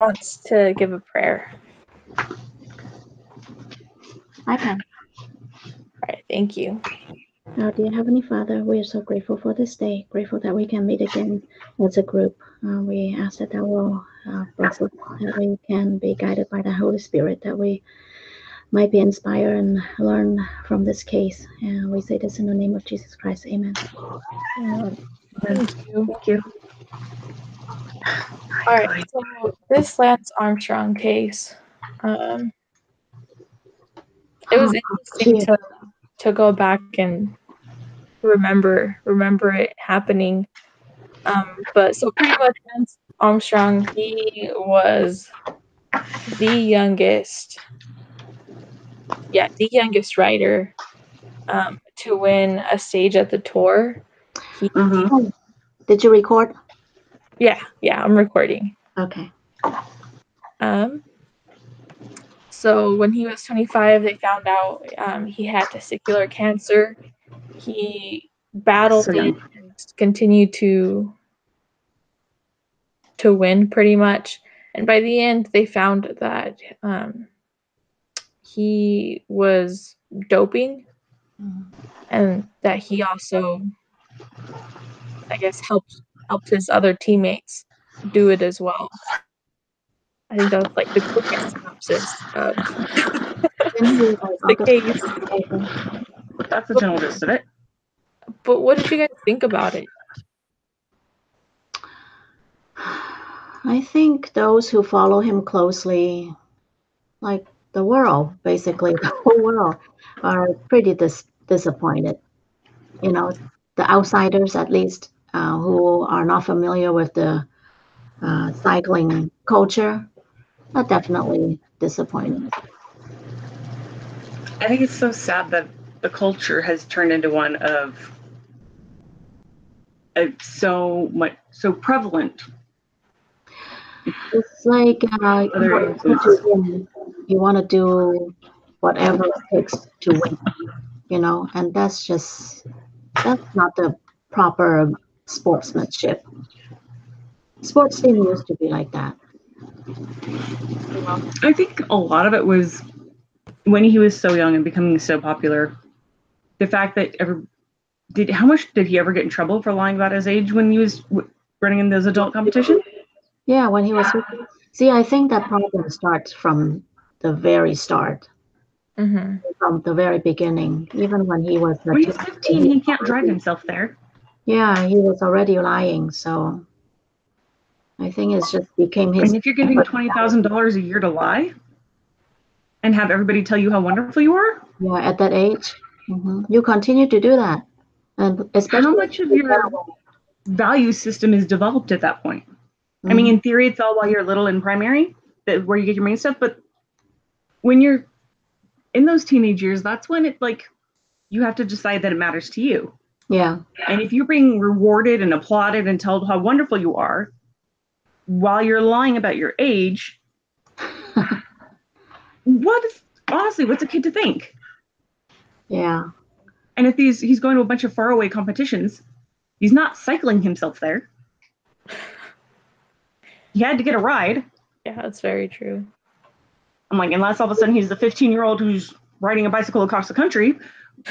wants to give a prayer? I can. All right, thank you. Our dear Heavenly Father, we are so grateful for this day, grateful that we can meet again as a group. We ask that will bless us, that we can be guided by the Holy Spirit, that we might be inspired and learn from this case. And we say this in the name of Jesus Christ. Amen. Thank you. Thank you. All right, so this Lance Armstrong case, it was interesting to go back and remember it happening. But so pretty much Lance Armstrong, he was the youngest rider to win a stage at the tour. Did you record? Yeah, I'm recording. Okay. So when he was 25, they found out he had testicular cancer. He battled it and continued to win pretty much. And by the end, they found that he was doping, and that he also, I guess, helped his other teammates do it as well. I think that was like the quickest synopsis of the case. That's the general gist of it. But what did you guys think about it? I think those who follow him closely, like the world, basically the whole world, are pretty disappointed. You know, the outsiders, at least, who are not familiar with the cycling culture, are definitely disappointed. I think it's so sad that the culture has turned into one of so prevalent. It's like you want to do whatever it takes to win, and that's not the proper sportsmanship. Sports didn't used to be like that. I think a lot of it was when he was so young and becoming so popular. The fact that how much did he ever get in trouble for lying about his age when he was running in those adult competitions? Yeah, when he was. See, I think that problem starts from the very start. Mm-hmm. From the very beginning, even when he was. When he's 15, he can't drive himself there. Yeah, he was already lying, so I think it's just became his. And if you're getting $20,000 a year to lie and have everybody tell you how wonderful you are, yeah, at that age, you continue to do that, and especially how much of your value system is developed at that point? I mean, in theory, it's all while you're little in primary, where you get your main stuff. But when you're in those teenage years, that's when it you have to decide that it matters to you. Yeah. And if you're being rewarded and applauded and told how wonderful you are, while you're lying about your age, honestly, what's a kid to think? Yeah. And if he's going to a bunch of faraway competitions, he's not cycling himself there. He had to get a ride. Yeah, that's very true. I'm like, unless all of a sudden he's the 15-year-old who's riding a bicycle across the country,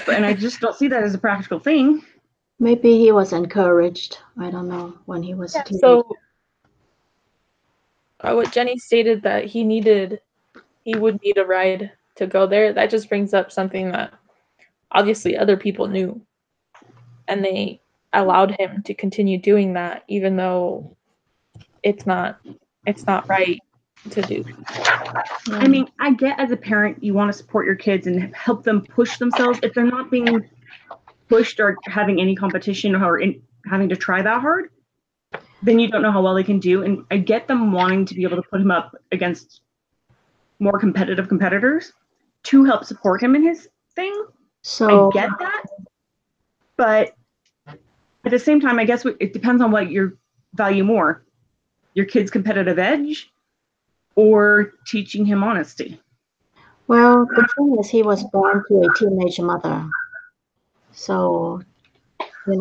and I just don't see that as a practical thing. Maybe he was encouraged. I don't know, when he was a teenager. So what Jenny stated, that he would need a ride to go there, that just brings up something that obviously other people knew, and they allowed him to continue doing that, even though it's not right to do. I mean, I get, as a parent, you want to support your kids and help them push themselves. If they're not being pushed or having any competition or having to try that hard, then you don't know how well they can do. And I get them wanting to be able to put him up against more competitive competitors to help support him in his thing. So I get that. But at the same time, I guess it depends on what you value more, your kid's competitive edge or teaching him honesty. Well, the thing is, he was born to a teenage mother. So, we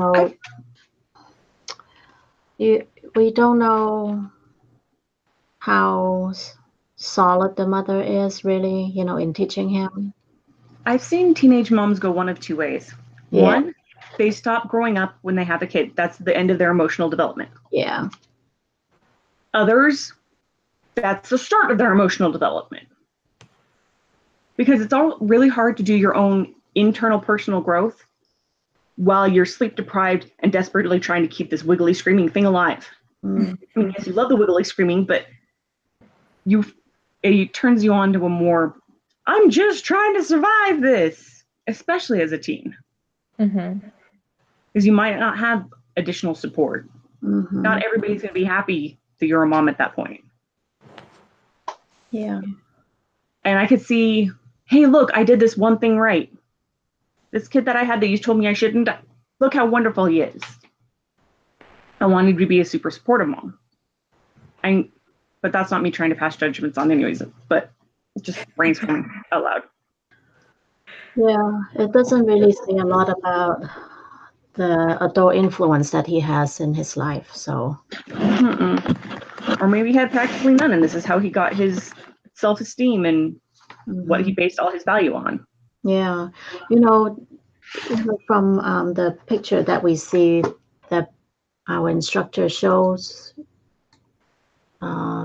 don't know how solid the mother is really, in teaching him. I've seen teenage moms go one of two ways. Yeah. One, they stop growing up when they have a kid. That's the end of their emotional development. Yeah. Others, that's the start of their emotional development. Because it's all really hard to do your own internal personal growth while you're sleep deprived and desperately trying to keep this wiggly screaming thing alive. Mm. I mean, yes, you love the wiggly screaming, but it turns you on to a more, I'm just trying to survive this, especially as a teen. Because you might not have additional support. Not everybody's going to be happy that you're a mom at that point. Yeah. And I could see, hey, look, I did this one thing right. This kid that I had that you told me I shouldn't, look how wonderful he is. I wanted to be a super supportive mom. But that's not me trying to pass judgments on anyways, but just brainstorming out loud. Yeah, it doesn't really say a lot about the adult influence that he has in his life, so. Or maybe he had practically none, and this is how he got his self-esteem and what he based all his value on. Yeah, from the picture that we see that our instructor shows,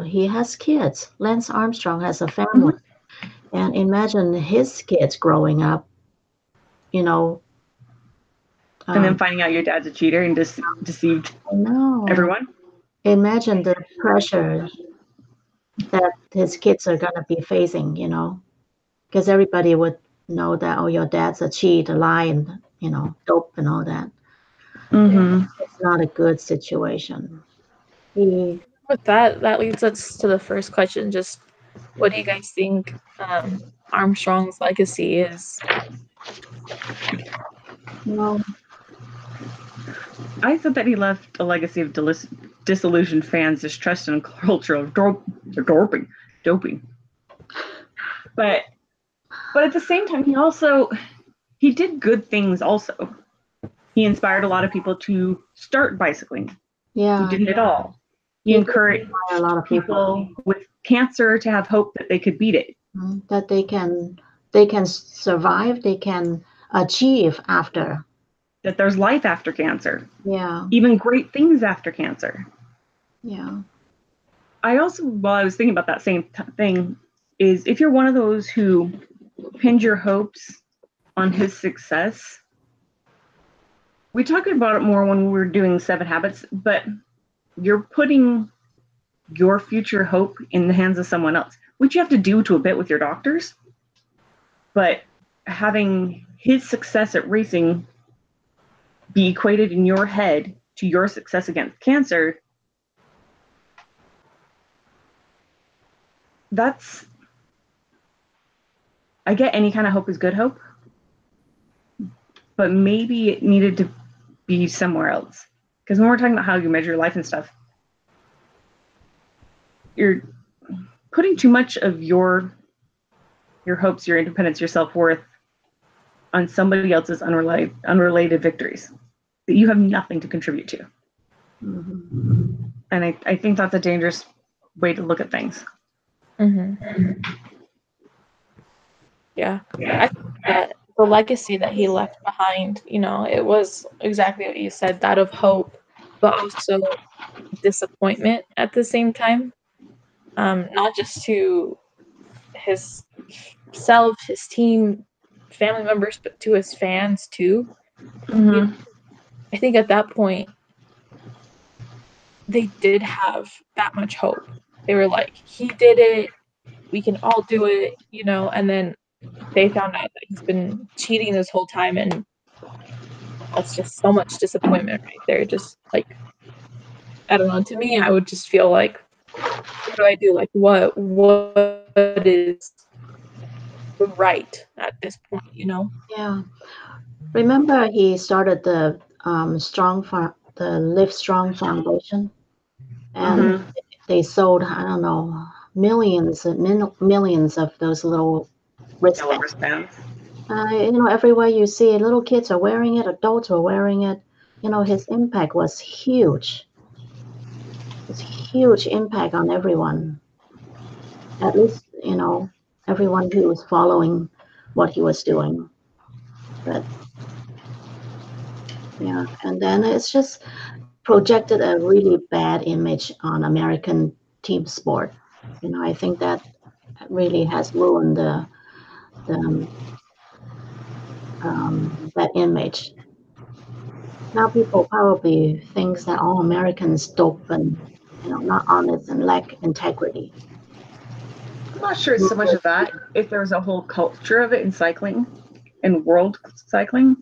he has kids. Lance Armstrong has a family. And imagine his kids growing up, and then finding out your dad's a cheater and deceived everyone. Imagine the pressure that his kids are going to be facing, because everybody would know that, oh, your dad's a cheat, a lie, and, dope and all that. It's not a good situation. With that leads us to the first question. Just what do you guys think Armstrong's legacy is? Well, I thought that he left a legacy of disillusioned fans, distrust, and culture of doping. But at the same time, he did good things also. He inspired a lot of people to start bicycling. Yeah. Who didn't at all. He encouraged a lot of people with cancer to have hope that they could beat it. That they can survive, they can achieve after. That there's life after cancer. Yeah. Even great things after cancer. Yeah. While I was thinking about that same thing, is if you're one of those who pinned your hopes on his success, we talked about it more when we were doing 7 Habits, but you're putting your future hope in the hands of someone else, which you have to do to a bit with your doctors. But having his success at racing be equated in your head to your success against cancer, I get any kind of hope is good hope, but maybe it needed to be somewhere else. Because when we're talking about how you measure life and stuff, you're putting too much of your hopes, your independence, your self-worth on somebody else's unrelated victories that you have nothing to contribute to. And I think that's a dangerous way to look at things. Yeah. I think that the legacy that he left behind, it was exactly what you said, that of hope, but also disappointment at the same time. Not just to his self, his team, family members, but to his fans too. I think at that point, they did have that much hope. They were like, he did it, we can all do it, and then they found out that he's been cheating this whole time, and that's just so much disappointment right there. Just like, I don't know, to me, I would just feel like, what do I do? Like, what is right at this point, Yeah. Remember he started the Live Strong Foundation, and they sold, I don't know, millions of those little wristbands. Everywhere you see it, little kids are wearing it, adults are wearing it. His impact was huge. It's a huge impact on everyone. at least, everyone who was following what he was doing. But yeah, and then it's just projected a really bad image on American team sport. I think that really has ruined that image. Now people probably thinks that all Americans dope and not honest and lack integrity. I'm not sure it's so much of that. If there's a whole culture of it in cycling, in world cycling,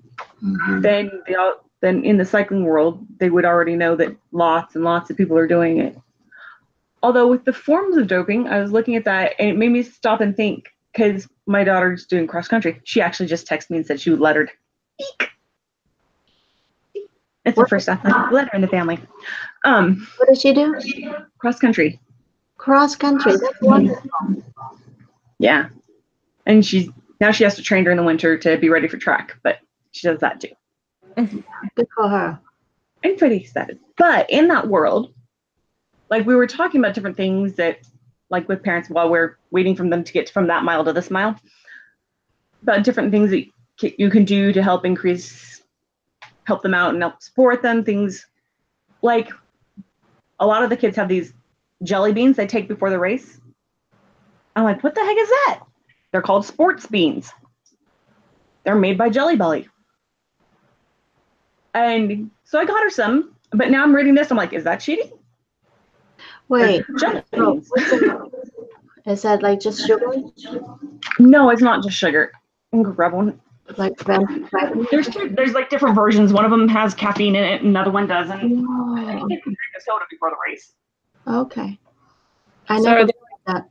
Mm-hmm. then in the cycling world, they would already know that lots and lots of people are doing it. Although with the forms of doping, I was looking at that and it made me stop and think, because my daughter's doing cross country. She actually just texted me and said she lettered. Eek. It's the first athletic letter in the family. What did she do? Cross country. Cross country. That's wonderful. Yeah. And now she has to train during the winter to be ready for track, but she does that too. Good for her. I'm pretty excited. But in that world, like we were talking about different things that, like with parents while we're waiting for them to get from that mile to this mile, about different things that you can do to help them out and help support them. Things like a lot of the kids have these jelly beans they take before the race. I'm like, what the heck is that? They're called sports beans. They're made by Jelly Belly. And so I got her some, but now I'm reading this. I'm like, is that cheating? Wait, Jelly beans. Is that like just sugar? No, it's not just sugar. I'm gonna grab one. Like There's like different versions. One of them has caffeine in it, and another one doesn't. Oh. I think you can drink a soda before the race. Okay. I So never are they, that.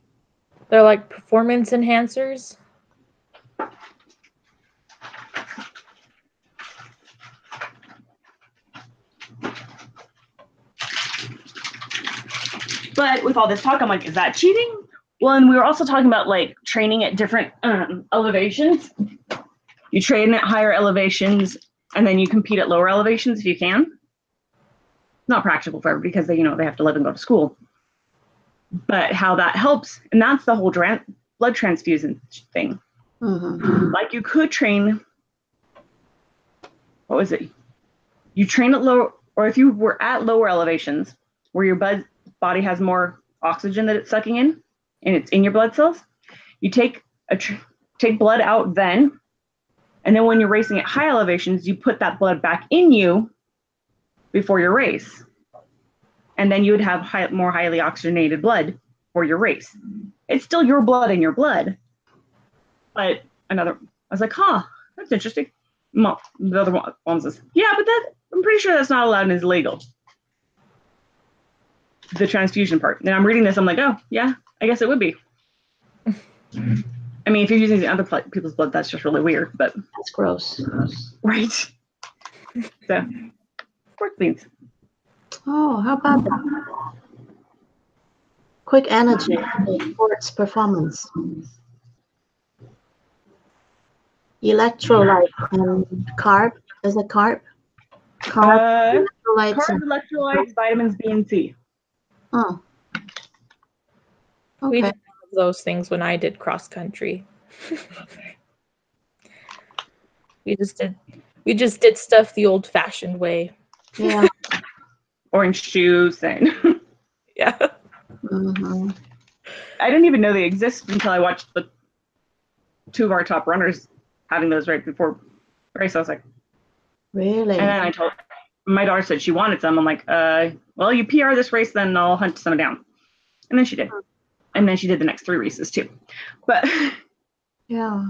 they're like performance enhancers? But with all this talk, I'm like, is that cheating? Well, and we were also talking about like training at different elevations. You train at higher elevations, and then you compete at lower elevations if you can. Not practical for everybody because they have to live and go to school. But how that helps, and that's the whole blood transfusion thing. Mm-hmm. Like you could train. What was it? You train at lower, or if you were at lower elevations where your body has more oxygen that it's sucking in, and it's in your blood cells, you take blood out then, and then when you're racing at high elevations, you put that blood back in you before your race, and then you would have more highly oxygenated blood for your race. It's still your blood in your blood, but I was like, that's interesting. The other one says, yeah, but I'm pretty sure that's not allowed and is illegal. The transfusion part. And I'm reading this, I'm like, oh, yeah, I guess it would be. I mean, if you're using other people's blood, that's just really weird, but. That's gross. Right. So, sports beans. Oh, how about that? Quick energy, sports performance. Electrolyte and carb. Is it carb? Electrolytes, vitamins B and C. Oh. We Okay. did those things when I did cross country. we just did stuff the old-fashioned way. Yeah. Orange juice and Yeah. Mm-hmm. I didn't even know they exist until I watched the two of our top runners having those right before race. I was like, Really? and then I told my daughter said she wanted some. I'm like, well, you PR this race, then I'll hunt some down. And then she did. And then she did the next 3 races too. But yeah.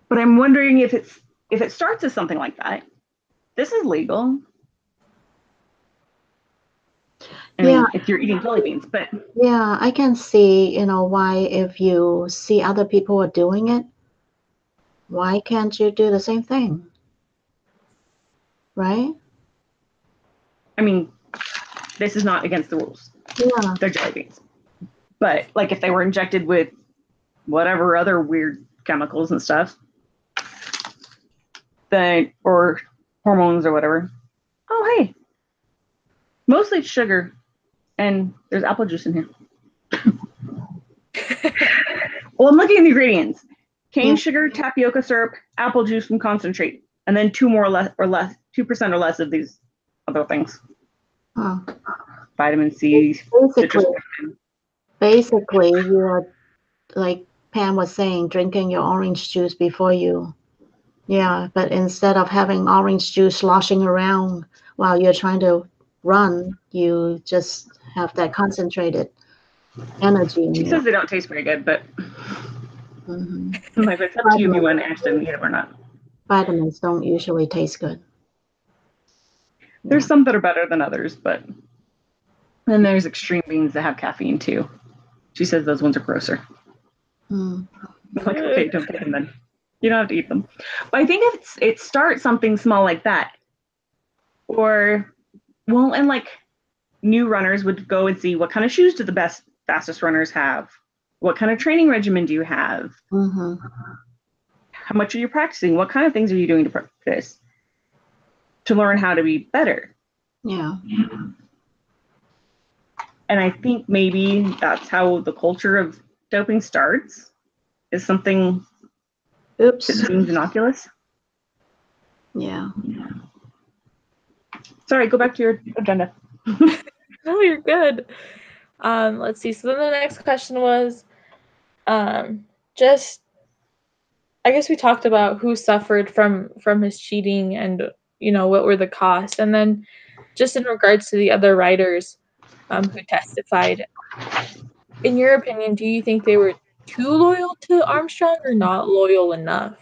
But I'm wondering if it starts as something like that. This is legal. I mean, if you're eating jelly beans, but yeah, I can see, why if you see other people are doing it, why can't you do the same thing? Right? I mean, this is not against the rules. Yeah. They're jelly beans. But like if they were injected with whatever other weird chemicals and stuff, or hormones or whatever. Oh, hey. Mostly it's sugar. And there's apple juice in here. Well, I'm looking at the ingredients: cane Yeah. sugar, tapioca syrup, apple juice, and concentrate, and then 2% or less of these other things: Oh. vitamin C, citrus. Basically, you are, like Pam was saying, drinking your orange juice before you. Yeah, but instead of having orange juice sloshing around while you're trying to run, you just have that concentrated energy in She you. says they don't taste very good, but Hmm. like, it's up to you if you want to actually eat them or not. Vitamins don't usually taste good. There's some that are better than others, but then there's extreme beans that have caffeine too. She says those ones are grosser. Mm. I'm like, okay, don't take them then. You don't have to eat them. But I think if it starts something small like that, or well, and like new runners would go and see what kind of shoes do the fastest runners have, what kind of training regimen do you have, Mm-hmm. how much are you practicing, what kind of things are you doing to practice to learn how to be better. Yeah. And I think maybe that's how the culture of doping starts, is something Oops. that seems innocuous. Yeah. Sorry, go back to your agenda. No, you're good. Let's see. So then the next question was, just, I guess we talked about who suffered from his cheating and, what were the costs. And then just in regards to the other writers who testified, in your opinion, do you think they were too loyal to Armstrong or not loyal enough?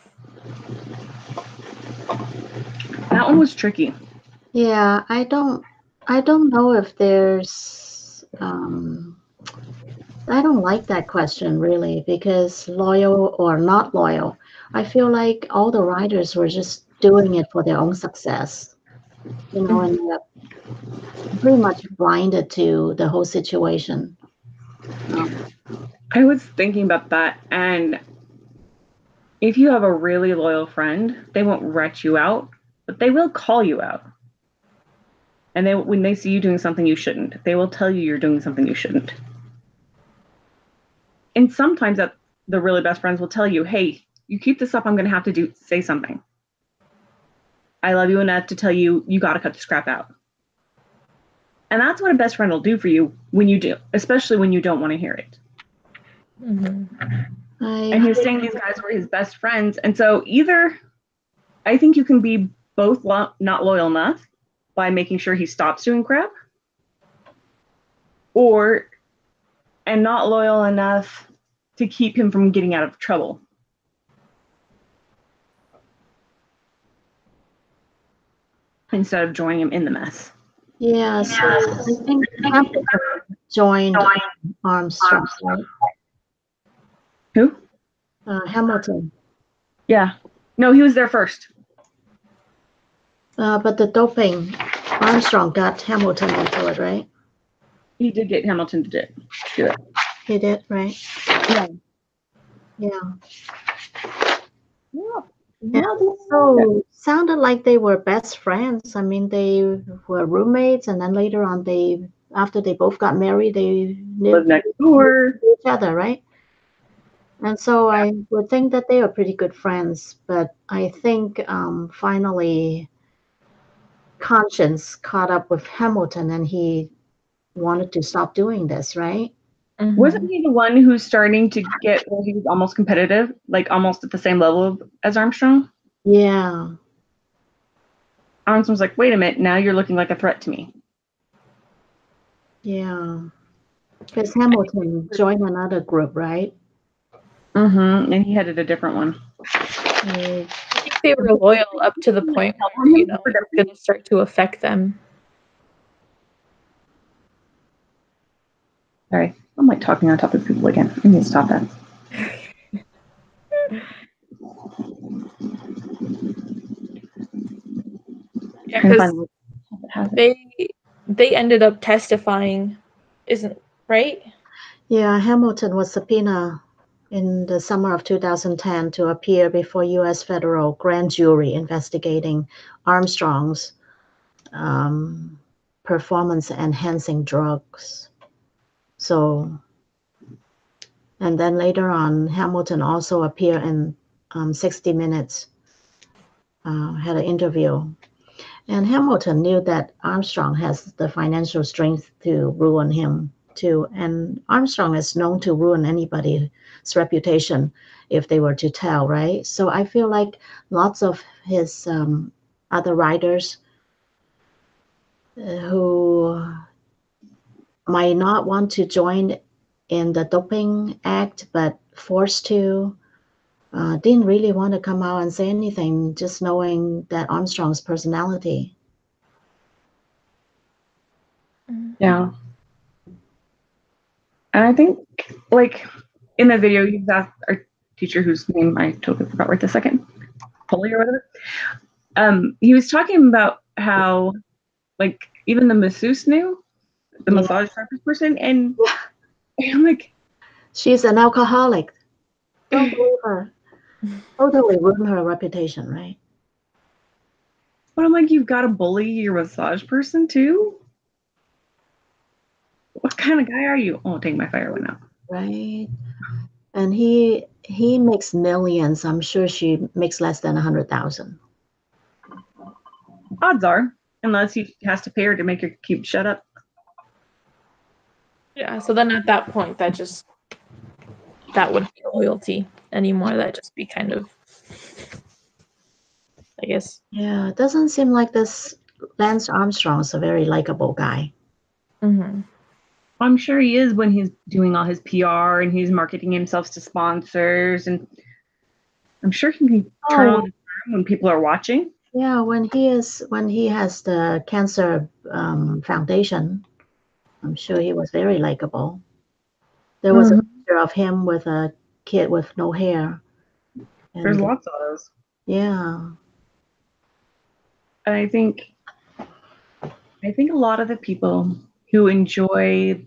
That one was tricky. Yeah, I don't know if there's I don't like that question really, because loyal or not loyal, I feel like all the writers were just doing it for their own success, and they're pretty much blinded to the whole situation. I was thinking about that, and if you have a really loyal friend, they won't rat you out, but they will call you out. And when they see you doing something you shouldn't, they will tell you you're doing something you shouldn't. And sometimes that the really best friends will tell you, hey, you keep this up, I'm going to have to say something. I love you enough to tell you, you got to cut this crap out. And that's what a best friend will do for you when you do, especially when you don't want to hear it. Mm-hmm. And he was saying these guys were his best friends. And so either I think you can be both not loyal enough by making sure he stops doing crap, and not loyal enough to keep him from getting out of trouble. Instead of joining him in the mess. Yeah, so I think Hamilton joined Armstrong, right? Who? Hamilton. Yeah. No, he was there first. But the doping, Armstrong got Hamilton into it, right? He did get Hamilton to do it. He did, right? Yeah. Yeah. Yeah. So sounded like they were best friends. I mean, they were roommates, and then later on, after they both got married, they lived next door with each other, right? And so I would think that they are pretty good friends. But I think finally, conscience caught up with Hamilton, and he wanted to stop doing this, right? Mm-hmm. Wasn't he the one who's starting to get where he was almost competitive, like almost at the same level as Armstrong? Yeah. Armstrong's like, wait a minute, now you're looking like a threat to me. Yeah. Because Hamilton joined another group, right? Mm-hmm. And he headed a different one. I think they were loyal up to the point where, it's going to start to affect them. Sorry, I'm like talking on top of people again. I need to stop that. Yeah, because they ended up testifying, isn't right? Yeah, Hamilton was subpoenaed in the summer of 2010 to appear before U.S. federal grand jury investigating Armstrong's performance-enhancing drugs. So And then later on, Hamilton also appeared in 60 Minutes, had an interview. And Hamilton knew that Armstrong has the financial strength to ruin him too. And Armstrong is known to ruin anybody's reputation if they were to tell, right? So I feel like lots of his other writers who might not want to join in the doping act, but forced to, didn't really want to come out and say anything, just knowing that Armstrong's personality. Yeah. And I think, like, in the video, he's asked our teacher, whose name I totally forgot right this second, Polly or whatever. He was talking about how, like, even the masseuse knew, the Yeah. massage therapist person, and I'm like, She's an alcoholic. Don't believe her. Totally ruin her reputation, right? but I'm like, you've got to bully your massage person too? What kind of guy are you? Oh, dang, my fire went out. Right. And he makes millions. I'm sure she makes less than 100,000. Odds are, unless he has to pay her to make her keep shut up. Yeah, so then at that point, that wouldn't be loyalty anymore. That'd just be kind of, I guess. Yeah, it doesn't seem like this Lance Armstrong is a very likable guy. Mm-hmm. I'm sure he is when he's doing all his PR and he's marketing himself to sponsors, and I'm sure he can turn on the charm when people are watching. Yeah, when he has the cancer foundation, I'm sure he was very likable. There was a picture of him with a kid with no hair. There's lots of those. Yeah. And I think a lot of the people who enjoy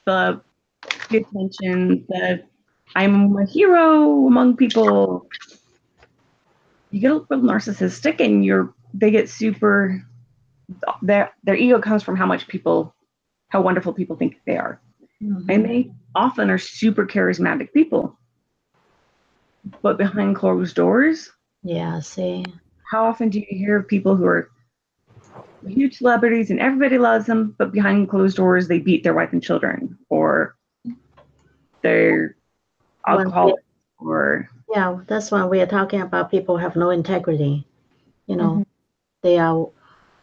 the attention, that I'm a hero among people, you get a little narcissistic, and they get super. Their ego comes from how wonderful people think they are, and they often are super charismatic people. But behind closed doors, Yeah. See. how often do you hear of people who are huge celebrities and everybody loves them, but behind closed doors they beat their wife and children, or they're alcoholics, or yeah, that's why we are talking about people who have no integrity. You know, they are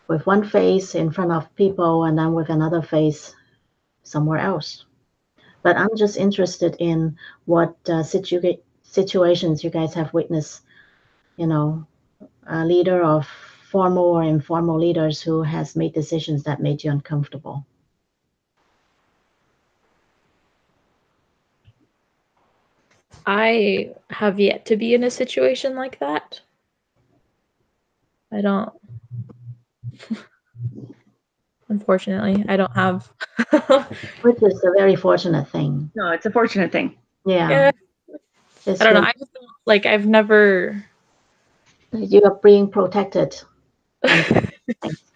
with one face in front of people and then with another face somewhere else. But I'm just interested in what situations you guys have witnessed. You know, a leader of formal or informal leaders who has made decisions that made you uncomfortable. I have yet to be in a situation like that. I don't. Unfortunately, I don't have. Which is a very fortunate thing. no, it's a fortunate thing. Yeah. I don't know. I just don't, like, I've never. You are being protected,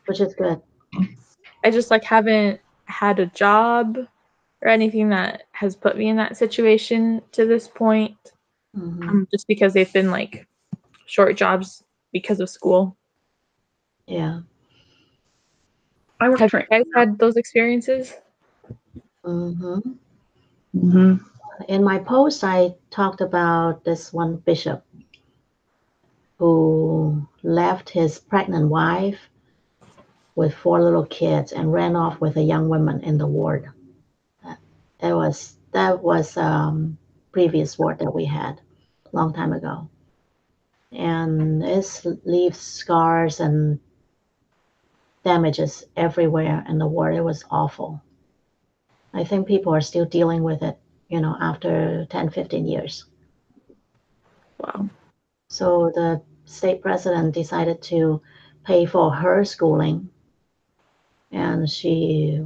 which is good. I just like haven't had a job or anything that has put me in that situation to this point. Just because they've been like short jobs because of school. Yeah. Have you guys had those experiences? In my post, I talked about this one bishop who left his pregnant wife with 4 little kids and ran off with a young woman in the ward. That was previous ward that we had a long time ago, and it leaves scars and damages everywhere in the ward. It was awful. I think people are still dealing with it, after 10, 15 years. Wow. So the state president decided to pay for her schooling, and she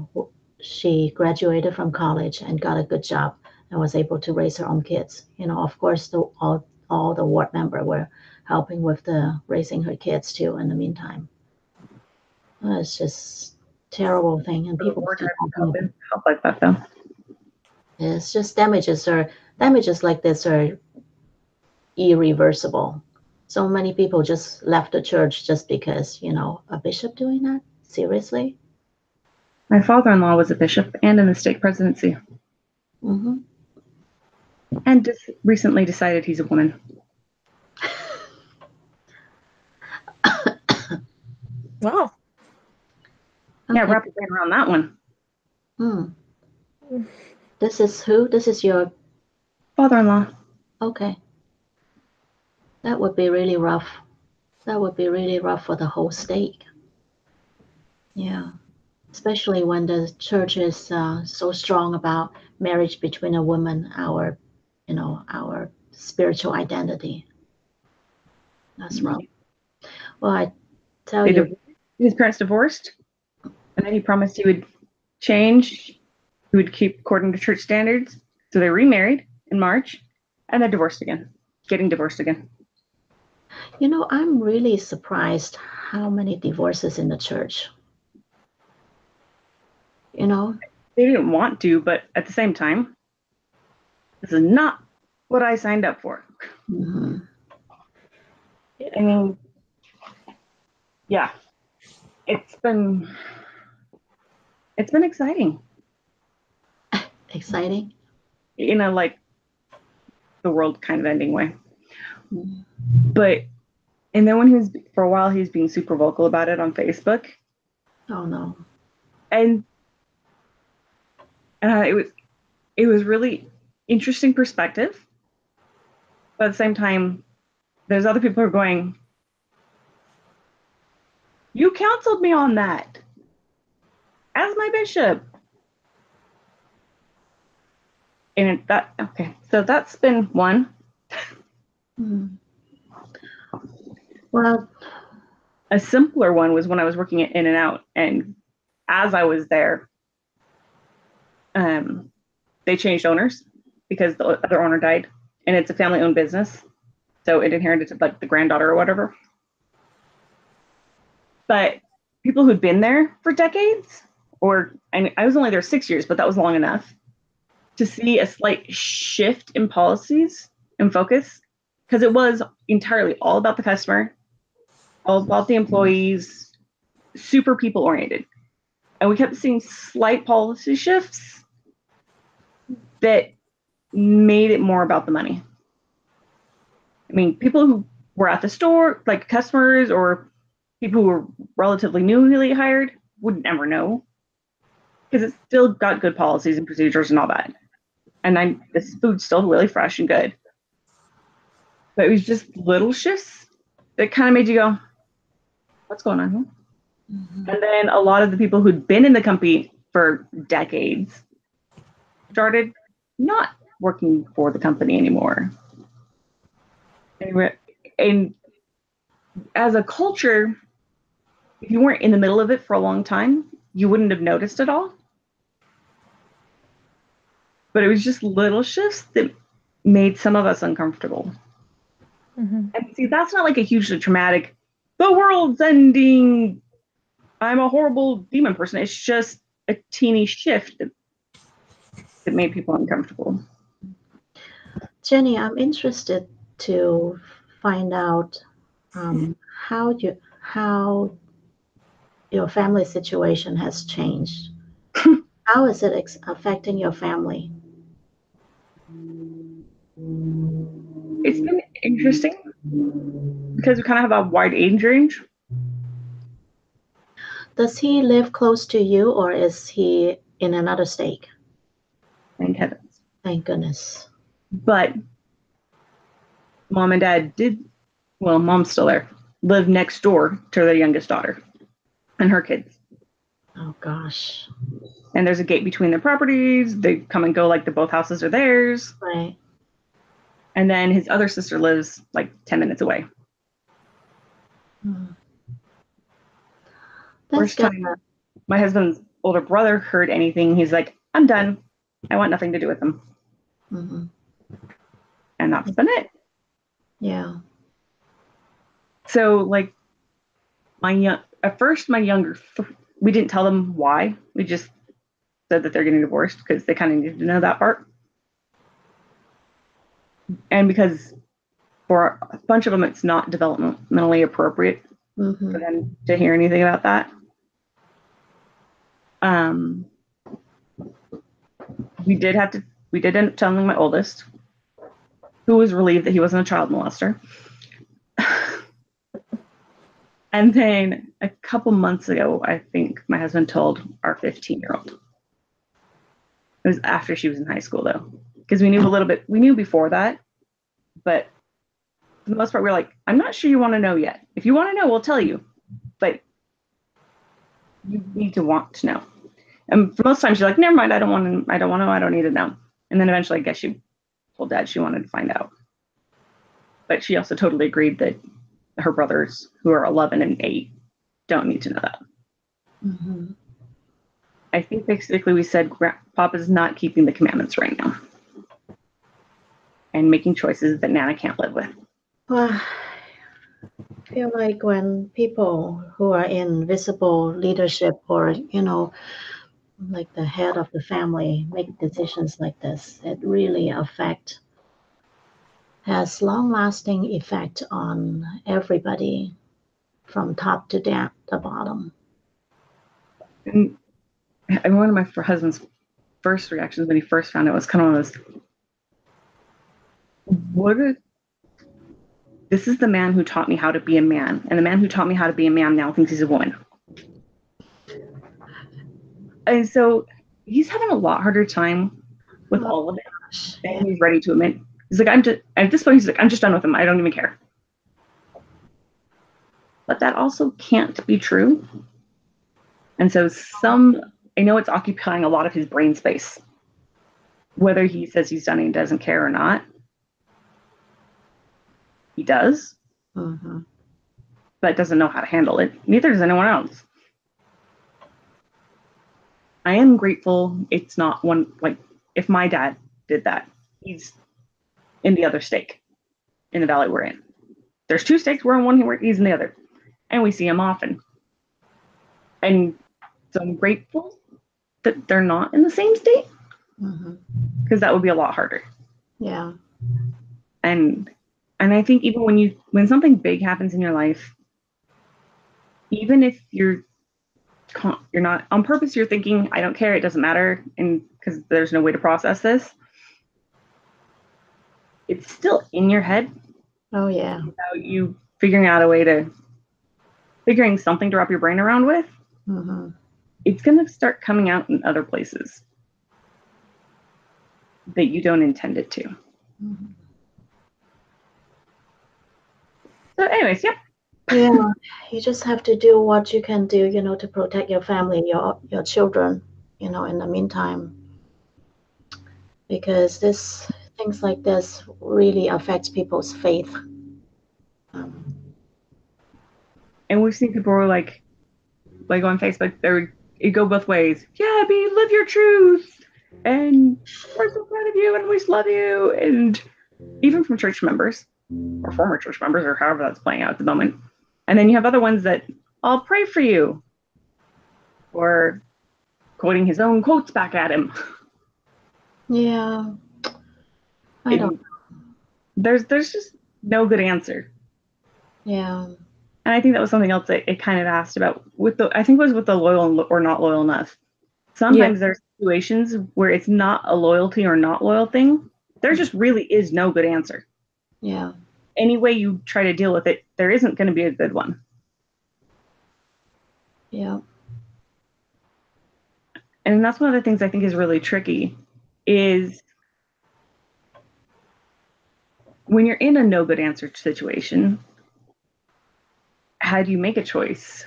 graduated from college and got a good job and was able to raise her own kids. Of course, all the ward member were helping with the raising her kids too in the meantime. It's just terrible thing, and people still talking about help like that though. It's just damages like this are irreversible. So many people just left the church just because, a bishop doing that? Seriously? My father-in-law was a bishop and in the stake presidency, Mm-hmm. and just recently decided he's a woman. Wow. Yeah, Okay. wrap your brain around that one. This is who? This is your, Father-in-law. okay. That would be really rough. That would be really rough for the whole state. Yeah. Especially when the church is so strong about marriage between a woman, our spiritual identity. That's rough. Well, I tell you, His parents divorced, and then he promised he would change. He would keep according to church standards. So they remarried in March, and then divorced again. Getting divorced again. I'm really surprised how many divorces in the church. They didn't want to, but at the same time, this is not what I signed up for. Mm-hmm. I mean, yeah, it's been exciting. Exciting. Like the world kind of ending way. Mm-hmm. But and then for a while he was being super vocal about it on Facebook. Oh no. And it was really interesting perspective. But at the same time, there's other people who are going, you counseled me on that as my bishop. And so that's been one. Mm. Well, A simpler one was when I was working at In-N-Out, and as I was there, they changed owners because the other owner died, and it's a family-owned business, so it inherited to like the granddaughter or whatever. But people who'd been there for decades, I was only there 6 years, but that was long enough to see a slight shift in policies and focus, because it was entirely all about the customer, all about the employees, super people oriented. And we kept seeing slight policy shifts that made it more about the money. I mean, people who were at the store, like customers or people who were relatively newly hired, would never know, because it's still got good policies and procedures and all that. And this food's still really fresh and good. But it was just little shifts that kind of made you go, what's going on here? Mm-hmm. And then a lot of the people who'd been in the company for decades started not working for the company anymore. And as a culture, if you weren't in the middle of it for a long time, you wouldn't have noticed it all. But it was just little shifts that made some of us uncomfortable. Mm-hmm. And see, that's not like a hugely traumatic, the world's ending, I'm a horrible demon person. It's just a teeny shift that made people uncomfortable. Jenny, I'm interested to find out how your family situation has changed. How is it affecting your family? It's been interesting because we kind of have a wide age range. Does he live close to you, or is he in another state? Thank heavens. Thank goodness. But mom and dad mom's still there, live next door to their youngest daughter and her kids. Oh gosh. And there's a gate between their properties. They come and go like both houses are theirs. Right. And then his other sister lives like 10 minutes away. First time my husband's older brother heard anything, he's like, I'm done. I want nothing to do with them. Mm-hmm. And that's been it. Yeah. So like at first my younger, we didn't tell them why. We just said that they're getting divorced because they kind of needed to know that part. And because for a bunch of them, it's not developmentally appropriate for them to hear anything about that. We did end up telling my oldest, who was relieved that he wasn't a child molester. And then a couple months ago, I think my husband told our 15-year-old. It was after she was in high school, though, because we knew a little bit. We knew before that, but for the most part, we're like, I'm not sure you want to know yet. If you want to know, we'll tell you, but you need to want to know. And for most times, she's like, never mind, I don't want to know, I don't need to know. And then eventually, I guess she told Dad she wanted to find out. But she also totally agreed that her brothers, who are 11 and 8, don't need to know that. I think basically we said Papa's not keeping the commandments right now and making choices that Nana can't live with. Well, I feel like when people who are in visible leadership or, like the head of the family make decisions like this, it really has long-lasting effect on everybody from top to down the bottom. And one of my husband's first reactions when he first found out was kind of one of those, this is the man who taught me how to be a man, and the man who taught me how to be a man now thinks he's a woman. And so he's having a lot harder time with all of it than he's ready to admit. He's like, at this point, he's like, I'm just done with him. I don't even care. But that also can't be true. And so I know it's occupying a lot of his brain space, whether he says he's done it and doesn't care or not. He does, but doesn't know how to handle it. Neither does anyone else. I am grateful it's not one, like, if my dad did that, he's in the other stake in the valley we're in. There's 2 stakes, we're in one, he's in the other. And we see him often. And so I'm grateful that they're not in the same state, because that would be a lot harder. Yeah. And I think even when something big happens in your life, even if you're not on purpose, you're thinking, I don't care, it doesn't matter, and because there's no way to process this, it's still in your head. Oh yeah. Without you figuring something to wrap your brain around with, it's going to start coming out in other places that you don't intend it to. So anyways, yeah. Yeah, you just have to do what you can do, to protect your family, your children, in the meantime. Because things like this really affects people's faith. And we've seen people who are like on Facebook, it go both ways. Yeah, live your truth, and we're so proud of you, and we love you, and even from church members or former church members, or however that's playing out at the moment. And then you have other ones that, I'll pray for you, or quoting his own quotes back at him. Yeah, I don't. There's just no good answer. Yeah. And I think that was something else that it kind of asked about I think it was with the loyal or not loyal enough. Sometimes there's situations where it's not a loyalty or not loyal thing. There just really is no good answer. Yeah. Any way you try to deal with it, there isn't going to be a good one. Yeah. And that's one of the things I think is really tricky is when you're in a no good answer situation, how do you make a choice?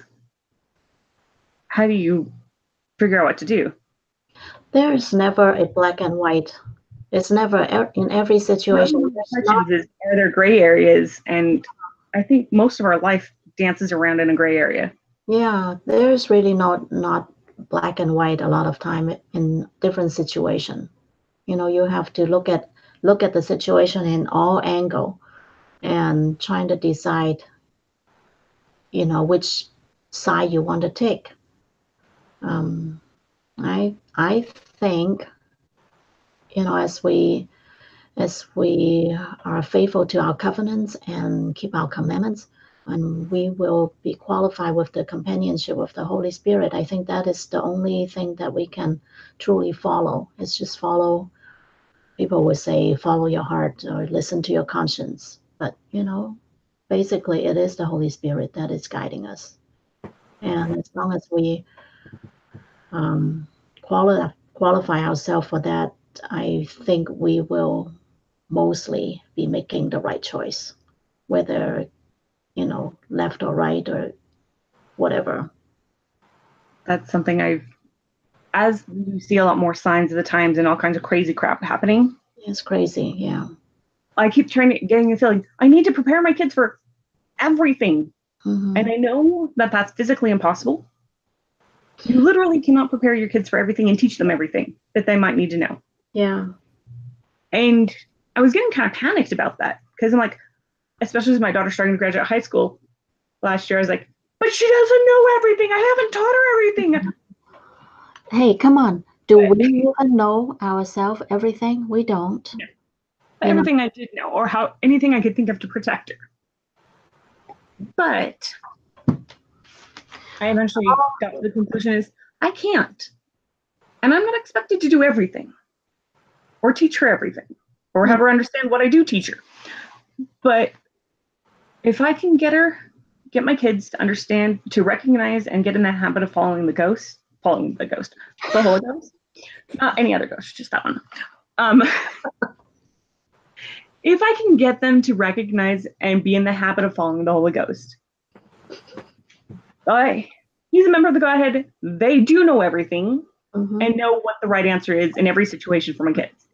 How do you figure out what to do? There is never a black and white. It's never in every situation. Are there gray areas? And I think most of our life dances around in a gray area. Yeah, there's really not black and white a lot of time in different situations. You have to look at the situation in all angle and trying to decide, which side you want to take. I think, as we as we are faithful to our covenants and keep our commandments, and we will be qualified with the companionship of the Holy Spirit. I think that is the only thing that we can truly follow. It's just follow. People would say, follow your heart or listen to your conscience. But, basically, it is the Holy Spirit that is guiding us. And as long as we um, qualify ourselves for that, I think we will mostly be making the right choice, whether, left or right or whatever. That's something as you see a lot more signs of the times and all kinds of crazy crap happening. It's crazy, yeah. I keep getting the feeling I need to prepare my kids for everything. Mm-hmm. And I know that that's physically impossible. You literally cannot prepare your kids for everything and teach them everything that they might need to know. Yeah. And I was getting kind of panicked about that because I'm like, especially as my daughter's starting to graduate high school last year, I was like, but she doesn't know everything. I haven't taught her everything. Hey, come on. Do we even know ourselves everything? We don't. Yeah. Everything I did know, or anything I could think of to protect her. But I eventually got to the conclusion is I can't. And I'm not expected to do everything or teach her everything or have her understand what I do teach her. But if I can get my kids to understand, to recognize and get in that habit of following the Holy Ghost, not any other ghost, just that one. If I can get them to recognize and be in the habit of following the Holy Ghost, he's a member of the Godhead. They do know everything and know what the right answer is in every situation for my kids.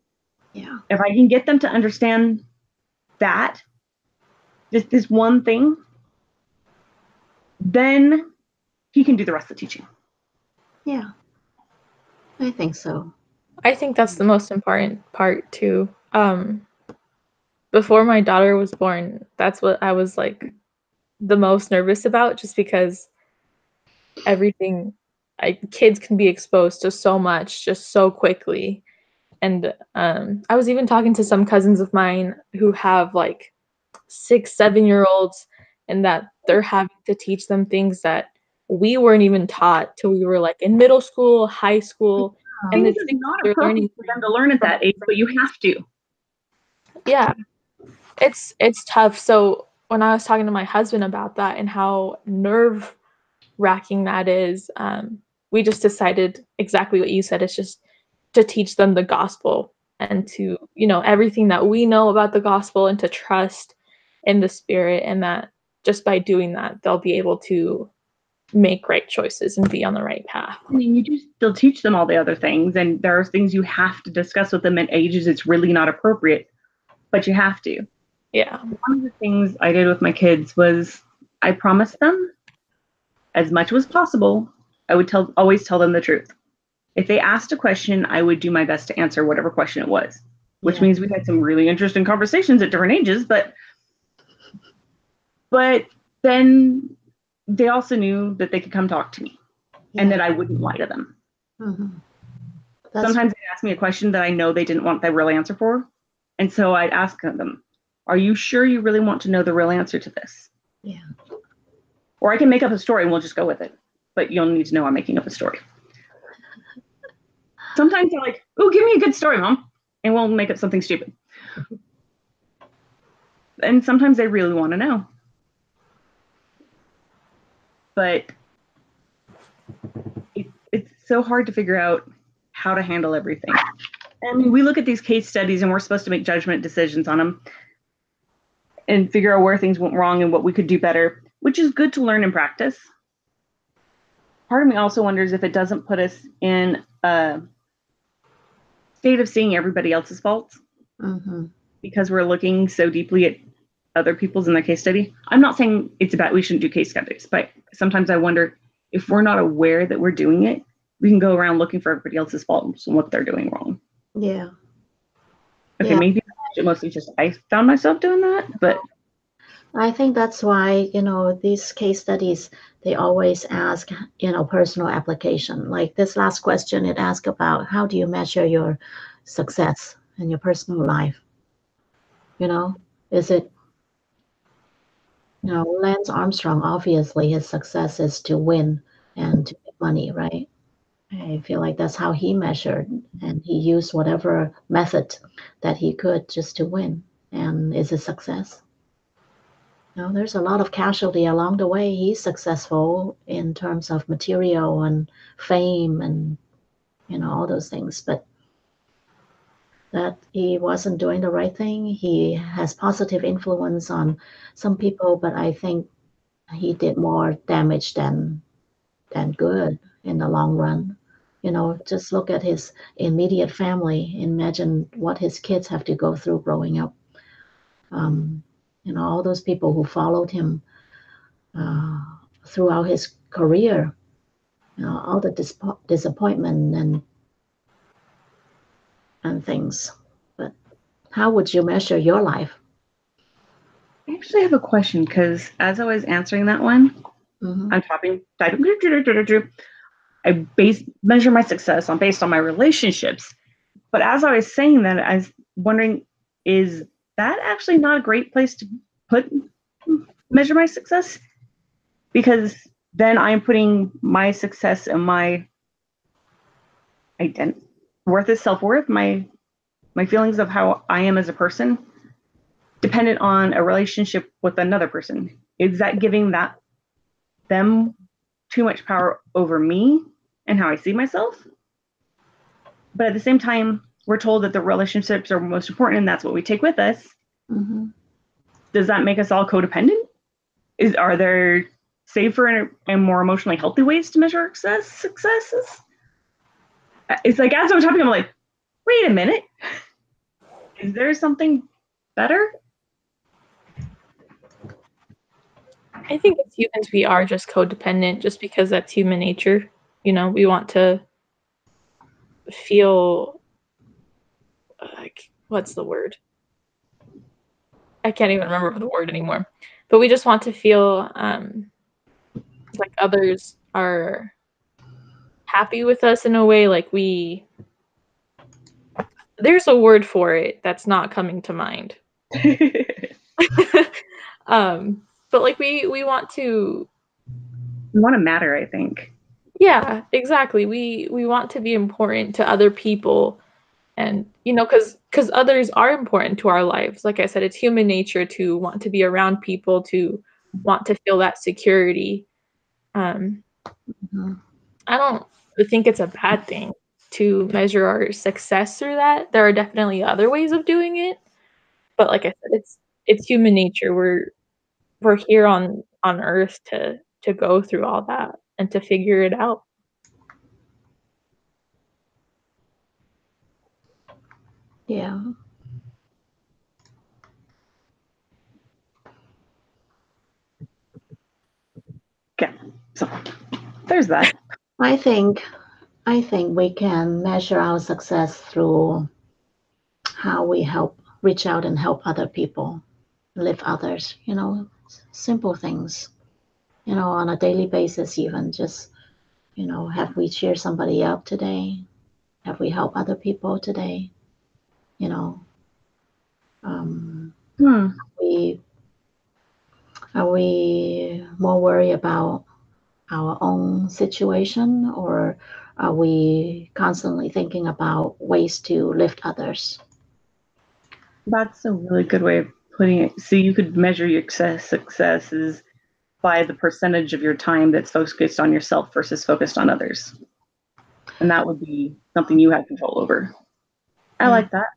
Yeah. If I can get them to understand that, just this one thing, then he can do the rest of the teaching. Yeah. I think so. I think that's the most important part too. Before my daughter was born, that's what I was like the most nervous about, just because kids can be exposed to so much just so quickly. And I was even talking to some cousins of mine who have like 6-7-year-olds, and that they're having to teach them things that we weren't even taught till we were like in middle school, high school. And it's not appropriate for them to learn at that age, but you have to. Yeah, it's tough. So when I was talking to my husband about that and how nerve-wracking that is, we just decided exactly what you said. It's just to teach them the gospel and to, everything that we know about the gospel, and to trust in the Spirit, and that just by doing that, they'll be able to make right choices and be on the right path. I mean, you do still teach them all the other things, and there are things you have to discuss with them at ages it's really not appropriate, but you have to. Yeah. One of the things I did with my kids was I promised them, as much as possible, I would always tell them the truth. If they asked a question, I would do my best to answer whatever question it was, which means we had some really interesting conversations at different ages, but then they also knew that they could come talk to me and that I wouldn't lie to them. Sometimes they'd ask me a question that I know they didn't want the real answer for. And so I'd ask them, are you sure you really want to know the real answer to this? Yeah. Or I can make up a story and we'll just go with it. But you'll need to know I'm making up a story. Sometimes they're like, oh, give me a good story, Mom. And we'll make up something stupid. And sometimes they really want to know. But it's so hard to figure out how to handle everything. I mean, we look at these case studies and we're supposed to make judgment decisions on them and figure out where things went wrong and what we could do better, which is good to learn and practice. Part of me also wonders if it doesn't put us in a state of seeing everybody else's faults because we're looking so deeply at other people's in their case study. I'm not saying it's about we shouldn't do case studies, but sometimes I wonder if we're not aware that we're doing it, we can go around looking for everybody else's faults and what they're doing wrong. Yeah. Okay, maybe mostly just I found myself doing that, but I think that's why, these case studies, they always ask, personal application. Like this last question, it asks about how do you measure your success in your personal life? You know, is it, Lance Armstrong, obviously his success is to win and to get money, right? I feel like that's how he measured, and he used whatever method that he could just to win. And is a success? There's a lot of casualty along the way. He's successful in terms of material and fame and all those things, but that he wasn't doing the right thing. He has positive influence on some people, but I think he did more damage than good in the long run. Just look at his immediate family. Imagine what his kids have to go through growing up. Um, all those people who followed him uh, throughout his career. All the disappointment and things. But how would you measure your life? I actually have a question because as I was answering that one, I'm typing. I measure my success based on my relationships. But as I was saying that, I was wondering, is that actually not a great place to measure my success? Because then I'm putting my success and my self-worth, my feelings of how I am as a person, dependent on a relationship with another person. Is that giving them too much power over me and how I see myself? But at the same time, we're told that the relationships are most important and that's what we take with us. Mm-hmm. Does that make us all codependent? Are there safer and more emotionally healthy ways to measure successes? It's like as I'm talking, I'm like, wait a minute. Is there something better? I think as humans, we are just codependent just because that's human nature. We want to feel like, what's the word? I can't even remember the word anymore. But we just want to feel like others are happy with us in a way. Like there's a word for it that's not coming to mind. But like we want to matter, I think. Yeah, exactly. We want to be important to other people, and because others are important to our lives. Like I said, it's human nature to want to be around people, to want to feel that security. Mm-hmm. I don't think it's a bad thing to measure our success through that. There are definitely other ways of doing it, but like I said, it's human nature. We're here on Earth to go through all that and to figure it out. Yeah. Okay, so there's that. I think we can measure our success through how we reach out and help other people, lift others, simple things, on a daily basis, even just, have we cheered somebody up today? Have we helped other people today? You know, um, we are we more worried about our own situation, or are we constantly thinking about ways to lift others? That's a really good way of putting it. So you could measure your success is by the percentage of your time that's focused on yourself versus focused on others. And that would be something you have control over. I like that.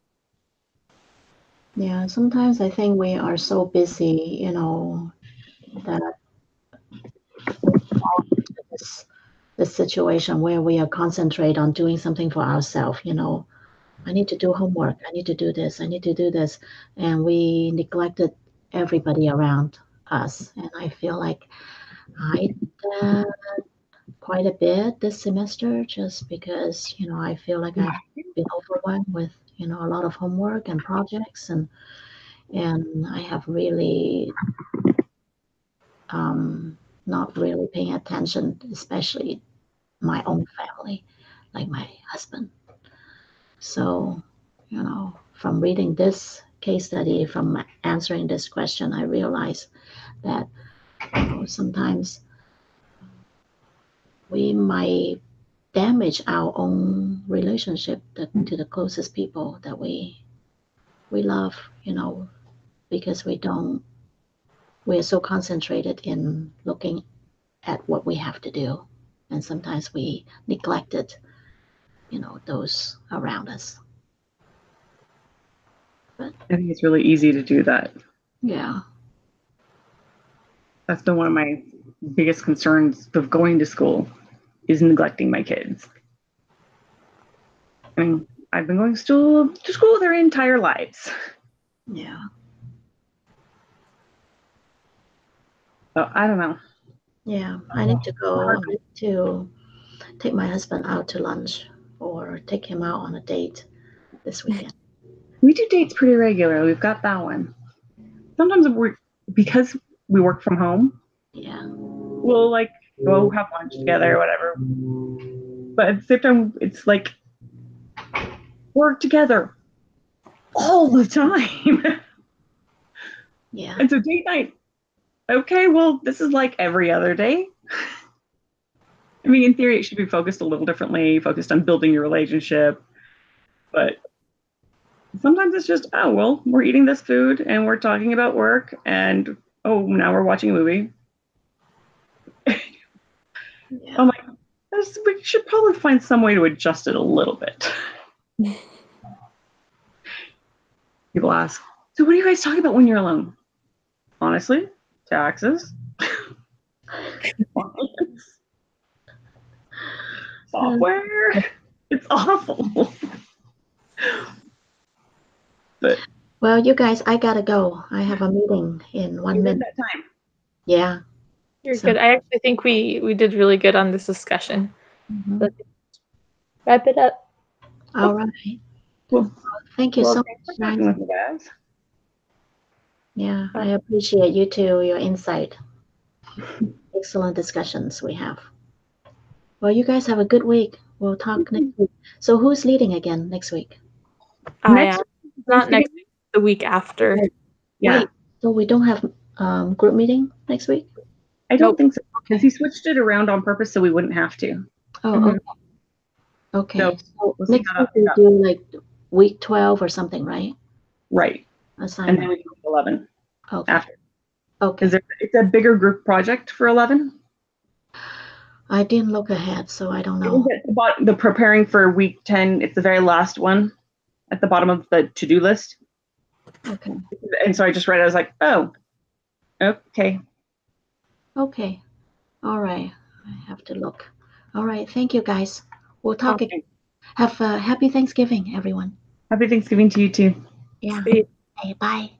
Yeah, sometimes I think we are so busy, that this situation where we are concentrate on doing something for ourselves, I need to do homework, I need to do this, I need to do this, and we neglected everybody around us. And I feel like I did quite a bit this semester just because, I feel like I've been overwhelmed with, a lot of homework and projects, and I have really not really paying attention, especially my own family, like my husband. So, from reading this, case study from answering this question. I realized that sometimes we might damage our own relationship to the closest people that we love, because we're so concentrated in looking at what we have to do, and sometimes we neglected, those around us. But I think it's really easy to do that. yeah. That's been one of my biggest concerns of going to school, is neglecting my kids. I mean, I've been going to school their entire lives. Yeah. So I don't know. Yeah, I need to go. I need to take my husband out to lunch or take him out on a date this weekend. We do dates pretty regularly. We've got that one. Sometimes because we work from home, Yeah. we'll like go have lunch together or whatever. But at the same time, it's like work together all the time. Yeah. And so date night, okay, well, this is like every other day. I mean, in theory, it should be focused a little differently, focused on building your relationship. But sometimes it's just, oh, well, we're eating this food and we're talking about work, and oh, now we're watching a movie. Yeah. I'm like, we should probably find some way to adjust it a little bit. People ask, so what do you guys talk about when you're alone? Honestly, taxes, software. It's awful. But Well, you guys, I gotta go. I have a meeting in 1 minute. that time. Yeah. You're good. I actually think we did really good on this discussion. Mhm. Let's wrap it up. All right. Well, Thank you so thanks for much, talking guys. with me, guys. Yeah, I appreciate you too, your insight. Excellent discussions we have. Well, you guys have a good week. We'll talk next week. So who's leading again next week? Next Not next week, the week after. Yeah. Wait, so we don't have group meeting next week? I don't Nope. think so. Because Okay. he switched it around on purpose so we wouldn't have to. Oh, Mhm. okay. So, So we'll see next how week that we goes. do like week 12 or something, right? Right. And then Assignment. we do 11 Okay. after. Okay. Because it's a bigger group project for 11. I didn't look ahead, so I don't It was know. at the preparing for week 10. It's the very last one at the bottom of the to-do list. Okay. And so I just read it. I was like, oh, okay. Okay. All right. I have to look. All right. Thank you, guys. We'll talk again. Have a happy Thanksgiving, everyone. Happy Thanksgiving to you too. Yeah. See you. Hey, bye.